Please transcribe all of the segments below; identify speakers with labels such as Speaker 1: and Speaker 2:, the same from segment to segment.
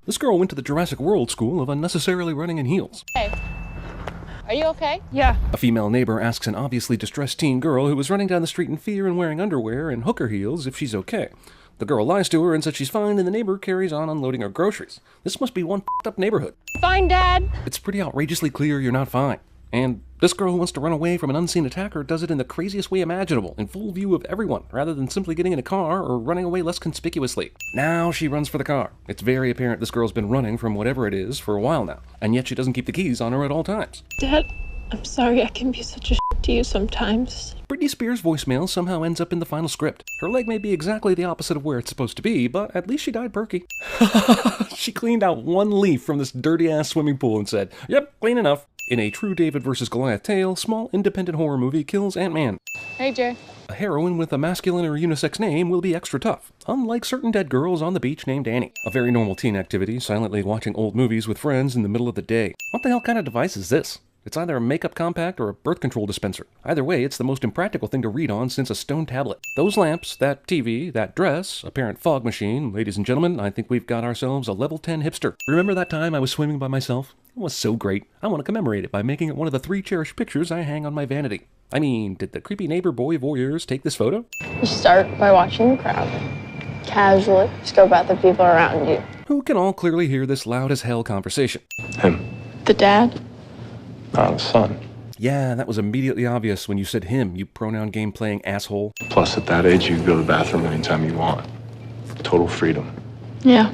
Speaker 1: This girl went to the Jurassic World school of unnecessarily running in heels.
Speaker 2: Hey, are you okay?
Speaker 3: Yeah.
Speaker 1: A female neighbor asks an obviously distressed teen girl who is running down the street in fear and wearing underwear and hooker heels if she's okay. The girl lies to her and says she's fine, and the neighbor carries on unloading her groceries. This must be one f***ed-up neighborhood.
Speaker 2: Fine, Dad.
Speaker 1: It's pretty outrageously clear you're not fine. And this girl who wants to run away from an unseen attacker does it in the craziest way imaginable, in full view of everyone, rather than simply getting in a car or running away less conspicuously. Now she runs for the car. It's very apparent this girl's been running from whatever it is for a while now, and yet she doesn't keep the keys on her at all times.
Speaker 3: Dad, I'm sorry I can be such a shit to you sometimes.
Speaker 1: Britney Spears' voicemail somehow ends up in the final script. Her leg may be exactly the opposite of where it's supposed to be, but at least she died perky. She cleaned out one leaf from this dirty-ass swimming pool and said, "Yep, clean enough." In a true David vs. Goliath tale, small independent horror movie kills Ant-Man.
Speaker 2: Hey, Jay.
Speaker 1: A heroine with a masculine or unisex name will be extra tough, unlike certain dead girls on the beach named Annie. A very normal teen activity, silently watching old movies with friends in the middle of the day. What the hell kind of device is this? It's either a makeup compact or a birth control dispenser. Either way, it's the most impractical thing to read on since a stone tablet. Those lamps, that TV, that dress, a parent fog machine. Ladies and gentlemen, I think we've got ourselves a level 10 hipster. Remember that time I was swimming by myself? It was so great. I want to commemorate it by making it one of the 3 cherished pictures I hang on my vanity. I mean, did the creepy neighbor boy voyeurs take this photo?
Speaker 4: You start by watching the crowd. Casually scope out the people around you.
Speaker 1: Who can all clearly hear this loud as hell conversation?
Speaker 5: Him.
Speaker 4: The dad?
Speaker 5: Not the son.
Speaker 1: Yeah, that was immediately obvious when you said him, you pronoun game playing asshole.
Speaker 5: Plus, at that age, you can go to the bathroom anytime you want. Total freedom.
Speaker 4: Yeah.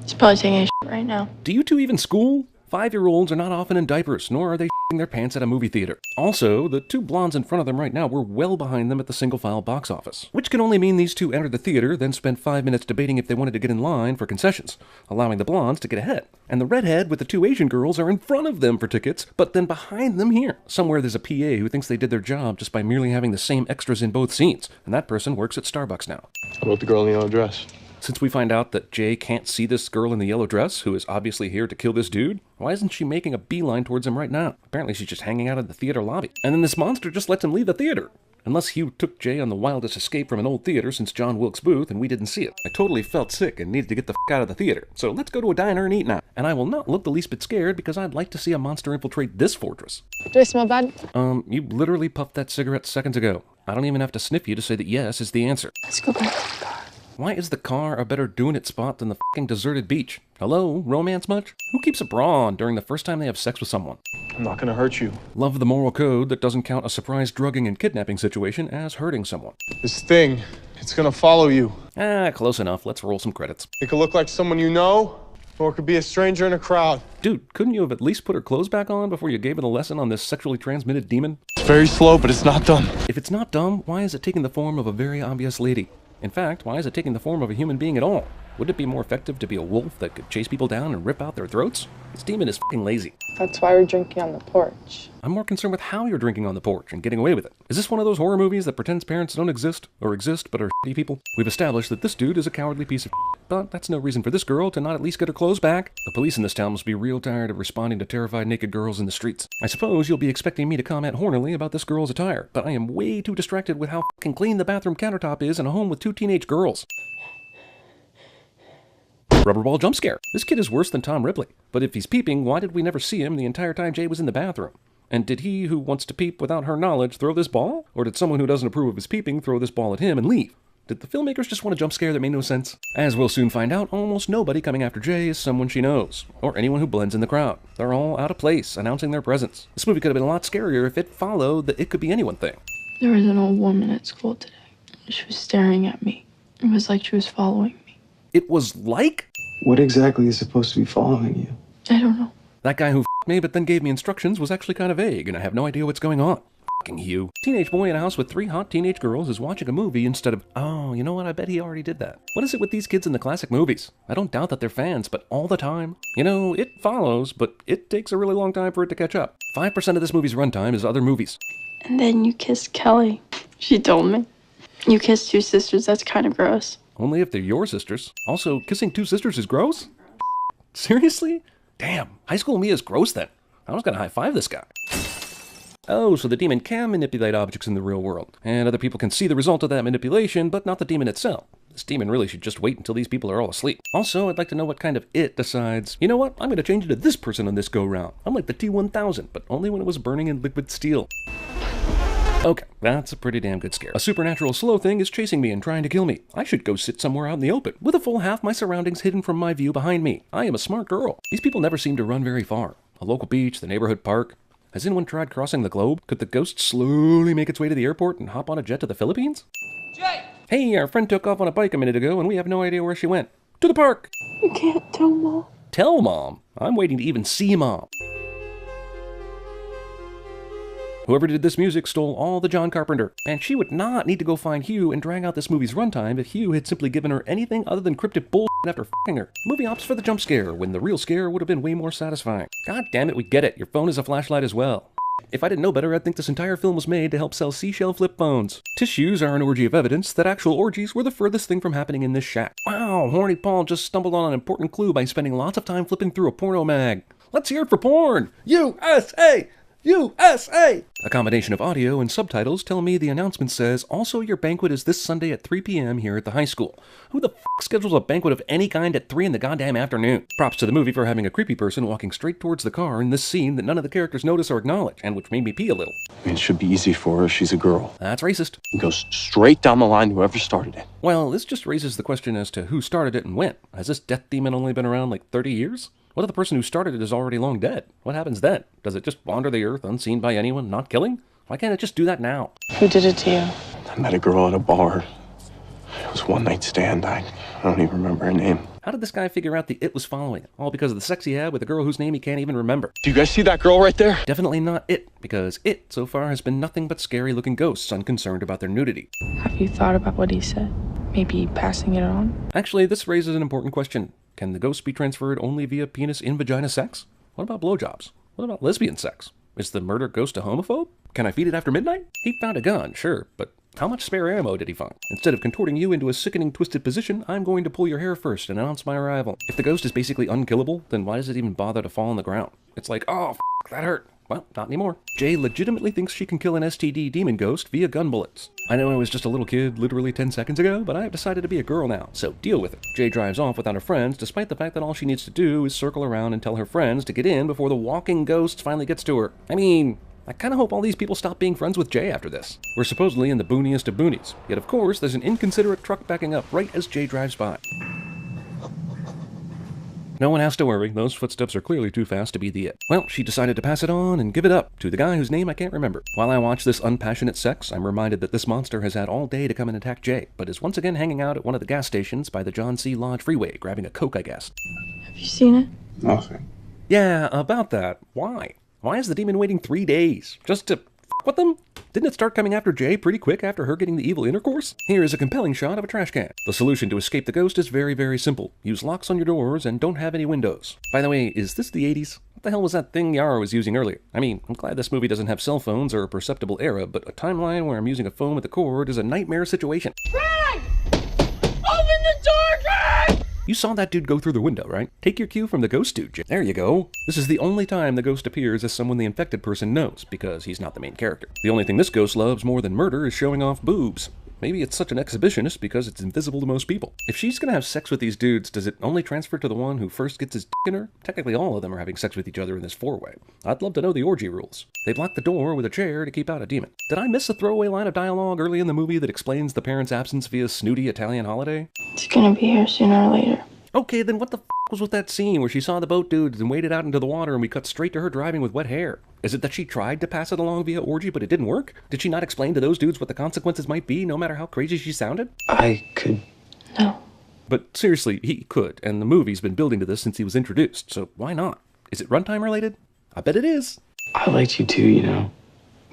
Speaker 4: He's probably taking a shit right now.
Speaker 1: Do you two even school? 5-year-olds are not often in diapers, nor are they shitting their pants at a movie theater. Also, the 2 blondes in front of them right now were well behind them at the single-file box office. Which can only mean these 2 entered the theater, then spent 5 minutes debating if they wanted to get in line for concessions, allowing the blondes to get ahead. And the redhead with the 2 Asian girls are in front of them for tickets, but then behind them here. Somewhere there's a PA who thinks they did their job just by merely having the same extras in both scenes, and that person works at Starbucks now.
Speaker 5: How about the girl in the yellow dress?
Speaker 1: Since we find out that Jay can't see this girl in the yellow dress, who is obviously here to kill this dude, why isn't she making a beeline towards him right now? Apparently she's just hanging out in the theater lobby. And then this monster just lets him leave the theater. Unless Hugh took Jay on the wildest escape from an old theater since John Wilkes Booth and we didn't see it. I totally felt sick and needed to get the f*** out of the theater. So let's go to a diner and eat now. And I will not look the least bit scared because I'd like to see a monster infiltrate this fortress.
Speaker 2: Do I smell bad?
Speaker 1: You literally puffed that cigarette seconds ago. I don't even have to sniff you to say that yes is the answer.
Speaker 4: Let's go back to the car.
Speaker 1: Why is the car a better doing it spot than the f***ing deserted beach? Hello, romance much? Who keeps a bra on during the first time they have sex with someone?
Speaker 5: I'm not gonna hurt you.
Speaker 1: Love the moral code that doesn't count a surprise drugging and kidnapping situation as hurting someone.
Speaker 5: This thing, it's gonna follow you.
Speaker 1: Close enough. Let's roll some credits.
Speaker 5: It could look like someone you know, or it could be a stranger in a crowd.
Speaker 1: Dude, couldn't you have at least put her clothes back on before you gave it a lesson on this sexually transmitted demon?
Speaker 5: It's very slow, but it's not dumb.
Speaker 1: If it's not dumb, why is it taking the form of a very obvious lady? In fact, why is it taking the form of a human being at all? Would it be more effective to be a wolf that could chase people down and rip out their throats? This demon is f***ing lazy.
Speaker 4: That's why we're drinking on the porch.
Speaker 1: I'm more concerned with how you're drinking on the porch and getting away with it. Is this one of those horror movies that pretends parents don't exist, or exist but are shitty people? We've established that this dude is a cowardly piece of shit, but that's no reason for this girl to not at least get her clothes back. The police in this town must be real tired of responding to terrified naked girls in the streets. I suppose you'll be expecting me to comment hornily about this girl's attire, but I am way too distracted with how f***ing clean the bathroom countertop is in a home with 2 teenage girls. Rubberball jump scare. This kid is worse than Tom Ripley. But if he's peeping, why did we never see him the entire time Jay was in the bathroom? And did he, who wants to peep without her knowledge, throw this ball? Or did someone who doesn't approve of his peeping throw this ball at him and leave? Did the filmmakers just want a jump scare that made no sense? As we'll soon find out, almost nobody coming after Jay is someone she knows, or anyone who blends in the crowd. They're all out of place, announcing their presence. This movie could have been a lot scarier if it followed the it could be anyone thing.
Speaker 4: There was an old woman at school today. She was staring at me. It was like she was following me.
Speaker 1: It was like?
Speaker 6: What exactly is supposed to be following you?
Speaker 4: I don't know.
Speaker 1: That guy who f***ed me but then gave me instructions was actually kind of vague, and I have no idea what's going on. F***ing Hugh. Teenage boy in a house with 3 hot teenage girls is watching a movie instead of, oh, you know what, I bet he already did that. What is it with these kids in the classic movies? I don't doubt that they're fans, but all the time? You know, it follows, but it takes a really long time for it to catch up. 5% of this movie's runtime is other movies.
Speaker 4: And then you kissed Kelly. She told me. You kissed 2 sisters, that's kind of gross.
Speaker 1: Only if they're your sisters. Also, kissing 2 sisters is gross? Seriously? Damn, high school me is gross then. I was gonna high-five this guy. Oh, so the demon can manipulate objects in the real world, and other people can see the result of that manipulation, but not the demon itself. This demon really should just wait until these people are all asleep. Also, I'd like to know what kind of it decides, you know what, I'm going to change it to this person on this go-round. I'm like the T-1000, but only when it was burning in liquid steel. Okay, that's a pretty damn good scare. A supernatural slow thing is chasing me and trying to kill me. I should go sit somewhere out in the open, with a full half my surroundings hidden from my view behind me. I am a smart girl. These people never seem to run very far. A local beach, the neighborhood park. Has anyone tried crossing the globe? Could the ghost slowly make its way to the airport and hop on a jet to the Philippines? Jay! Hey, our friend took off on a bike a minute ago and we have no idea where she went. To the park!
Speaker 3: You can't tell Mom.
Speaker 1: Tell Mom? I'm waiting to even see Mom. Whoever did this music stole all the John Carpenter, and she would not need to go find Hugh and drag out this movie's runtime if Hugh had simply given her anything other than cryptic bullshit after f***ing her. Movie opts for the jump scare, when the real scare would have been way more satisfying. God damn it, we get it. Your phone is a flashlight as well. If I didn't know better, I'd think this entire film was made to help sell seashell flip phones. Tissues are an orgy of evidence that actual orgies were the furthest thing from happening in this shack. Wow, horny Paul just stumbled on an important clue by spending lots of time flipping through a porno mag. Let's hear it for porn! USA! USA! A combination of audio and subtitles tell me the announcement says, also your banquet is this Sunday at 3 p.m. here at the high school. Who the f*** schedules a banquet of any kind at 3 in the goddamn afternoon? Props to the movie for having a creepy person walking straight towards the car in this scene that none of the characters notice or acknowledge, and which made me pee a little.
Speaker 5: I mean, it should be easy for her. She's a girl.
Speaker 1: That's racist.
Speaker 5: It goes straight down the line to whoever started it.
Speaker 1: Well, this just raises the question as to who started it and when. Has this death demon only been around like 30 years? What if the person who started it is already long dead? What happens then? Does it just wander the earth unseen by anyone, not killing? Why can't it just do that now?
Speaker 2: Who did it to you?
Speaker 5: I met a girl at a bar. It was a one-night stand. I don't even remember her name.
Speaker 1: How did this guy figure out the it was following it? All because of the sex he had with a girl whose name he can't even remember.
Speaker 5: Do you guys see that girl right there?
Speaker 1: Definitely not it, because it, so far, has been nothing but scary-looking ghosts unconcerned about their nudity.
Speaker 3: Have you thought about what he said? Maybe passing it on?
Speaker 1: Actually, this raises an important question. Can the ghost be transferred only via penis-in-vagina sex? What about blowjobs? What about lesbian sex? Is the murder ghost a homophobe? Can I feed it after midnight? He found a gun, sure, but how much spare ammo did he find? Instead of contorting you into a sickening twisted position, I'm going to pull your hair first and announce my arrival. If the ghost is basically unkillable, then why does it even bother to fall on the ground? It's like, oh, f***, that hurt. Well, not anymore. Jay legitimately thinks she can kill an STD demon ghost via gun bullets. I know I was just a little kid literally 10 seconds ago, but I have decided to be a girl now, so deal with it. Jay drives off without her friends, despite the fact that all she needs to do is circle around and tell her friends to get in before the walking ghost finally gets to her. I mean, I kinda hope all these people stop being friends with Jay after this. We're supposedly in the booniest of boonies, yet of course there's an inconsiderate truck backing up right as Jay drives by. No one has to worry, those footsteps are clearly too fast to be the it. Well, she decided to pass it on and give it up to the guy whose name I can't remember. While I watch this unpassionate sex, I'm reminded that this monster has had all day to come and attack Jay, but is once again hanging out at one of the gas stations by the John C. Lodge freeway, grabbing a Coke, I guess.
Speaker 3: Have you seen it?
Speaker 6: Nothing.
Speaker 1: Yeah, about that. Why? Why is the demon waiting 3 days? Just to f*** with them? Didn't it start coming after Jay pretty quick after her getting the evil intercourse? Here is a compelling shot of a trash can. The solution to escape the ghost is very, very simple. Use locks on your doors and don't have any windows. By the way, is this the 80s? What the hell was that thing Yara was using earlier? I mean, I'm glad this movie doesn't have cell phones or a perceptible era, but a timeline where I'm using a phone with a cord is a nightmare situation.
Speaker 2: Greg! Open the door, Greg!
Speaker 1: You saw that dude go through the window, right? Take your cue from the ghost dude, Jay. There you go. This is the only time the ghost appears as someone the infected person knows, because he's not the main character. The only thing this ghost loves more than murder is showing off boobs. Maybe it's such an exhibitionist because it's invisible to most people. If she's gonna have sex with these dudes, does it only transfer to the one who first gets his dick in her? Technically all of them are having sex with each other in this four-way. I'd love to know the orgy rules. They block the door with a chair to keep out a demon. Did I miss a throwaway line of dialogue early in the movie that explains the parents' absence via snooty Italian holiday?
Speaker 4: It's gonna be here sooner or later.
Speaker 1: Okay, then what the f*** was with that scene where she saw the boat dudes and waded out into the water and we cut straight to her driving with wet hair? Is it that she tried to pass it along via orgy but it didn't work? Did she not explain to those dudes what the consequences might be no matter how crazy she sounded?
Speaker 6: I could.
Speaker 4: No.
Speaker 1: But seriously, he could, and the movie's been building to this since he was introduced, so why not? Is it runtime related? I bet it is.
Speaker 6: I liked you too, you know.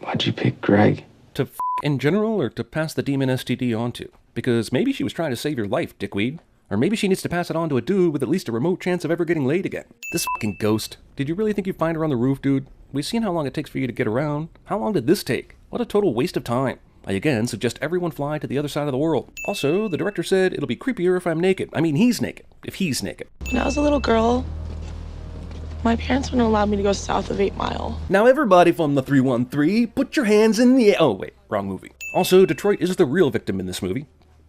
Speaker 6: Why'd you pick Greg?
Speaker 1: To f*** in general or to pass the demon STD onto? Because maybe she was trying to save your life, dickweed. Or maybe she needs to pass it on to a dude with at least a remote chance of ever getting laid again. This fucking ghost. Did you really think you'd find her on the roof, dude? We've seen how long it takes for you to get around. How long did this take? What a total waste of time. I again suggest everyone fly to the other side of the world. Also, the director said it'll be creepier if I'm naked. I mean, he's naked. If he's naked.
Speaker 3: When I was a little girl, my parents wouldn't allow me to go south of 8 Mile.
Speaker 1: Now everybody from the 313, put your hands in the air. Oh wait, wrong movie. Also, Detroit is the real victim in this movie.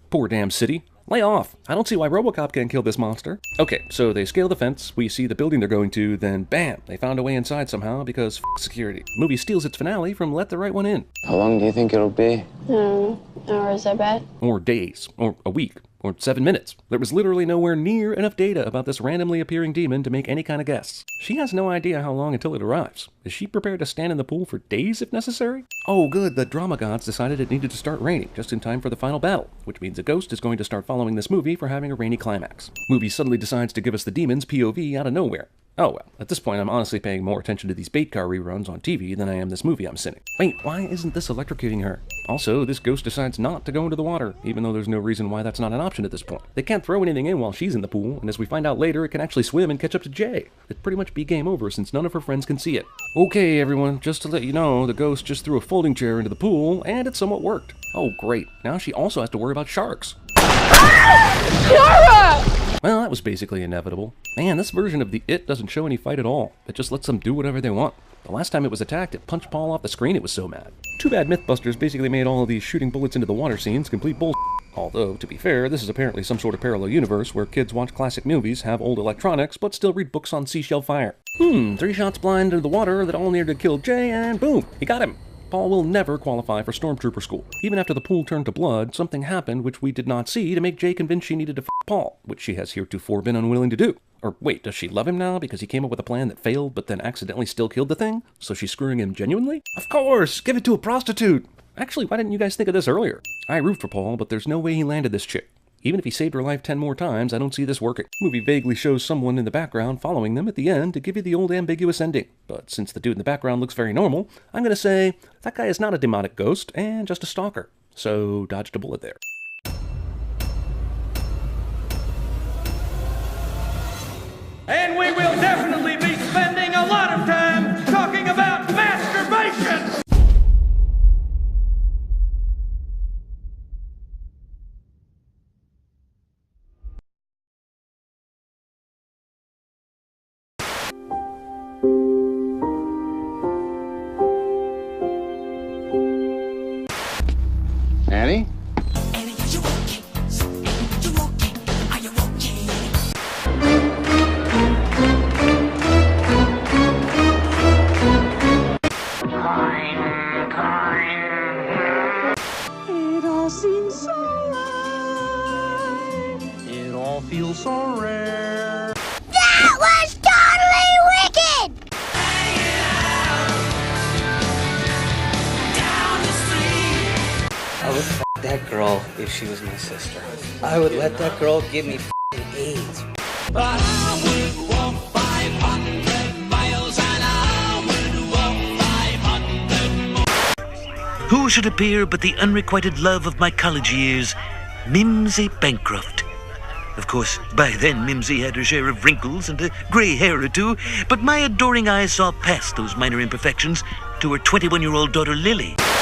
Speaker 1: Poor damn city. Lay off. I don't see why RoboCop can't kill this monster. Okay, so they scale the fence, we see the building they're going to, then bam, they found a way inside somehow because security. The movie steals its finale from let the right one in.
Speaker 6: How long do you think it'll be?
Speaker 4: Hours, I bet.
Speaker 1: Or days, or a week, or 7 minutes. There was literally nowhere near enough data about this randomly appearing demon to make any kind of guess. She has no idea how long until it arrives. Is she prepared to stand in the pool for days if necessary? Oh good, the drama gods decided it needed to start raining just in time for the final battle, which means a ghost is going to start following this movie for having a rainy climax. Movie suddenly decides to give us the demon's POV out of nowhere. Oh well, at this point I'm honestly paying more attention to these bait car reruns on TV than I am this movie I'm sitting. Wait, why isn't this electrocuting her? Also, this ghost decides not to go into the water, even though there's no reason why that's not an option at this point. They can't throw anything in while she's in the pool, and as we find out later, it can actually swim and catch up to Jay. It'd pretty much be game over since none of her friends can see it. Okay everyone, just to let you know, the ghost just threw a folding chair into the pool, and it somewhat worked. Oh great, now she also has to worry about sharks. Well, that was basically inevitable. Man, this version of the It doesn't show any fight at all. It just lets them do whatever they want. The last time it was attacked, it punched Paul off the screen, it was so mad. Too bad Mythbusters basically made all of these shooting bullets into the water scenes complete bull. Although, to be fair, this is apparently some sort of parallel universe where kids watch classic movies, have old electronics, but still read books on seashell fire. 3 shots blind into the water that all near to kill Jay, and boom, he got him. Paul will never qualify for Stormtrooper school. Even after the pool turned to blood, something happened which we did not see to make Jay convinced she needed to f Paul, which she has heretofore been unwilling to do. Or wait, does she love him now because he came up with a plan that failed but then accidentally still killed the thing? So she's screwing him genuinely? Of course! Give it to a prostitute! Actually, why didn't you guys think of this earlier? I root for Paul, but there's no way he landed this chick. Even if he saved her life 10 more times, I don't see this working. The movie vaguely shows someone in the background following them at the end to give you the old ambiguous ending. But since the dude in the background looks very normal, I'm gonna say that guy is not a demonic ghost and just a stalker. So dodged a bullet there.
Speaker 2: And we will definitely be spending a lot of time talking about masturbation!
Speaker 5: Annie?
Speaker 2: It all seems so right. It all feels so rare.
Speaker 7: That was totally wicked!
Speaker 8: I would f that girl if she was my sister. I would let that girl give me AIDS.
Speaker 2: But I would walk 500 miles and I would walk 500 more.
Speaker 9: Who should appear but the unrequited love of my college years, Mimsy Bancroft. Of course, by then Mimsy had her share of wrinkles and a grey hair or two, but my adoring eyes saw past those minor imperfections to her 21-year-old daughter Lily.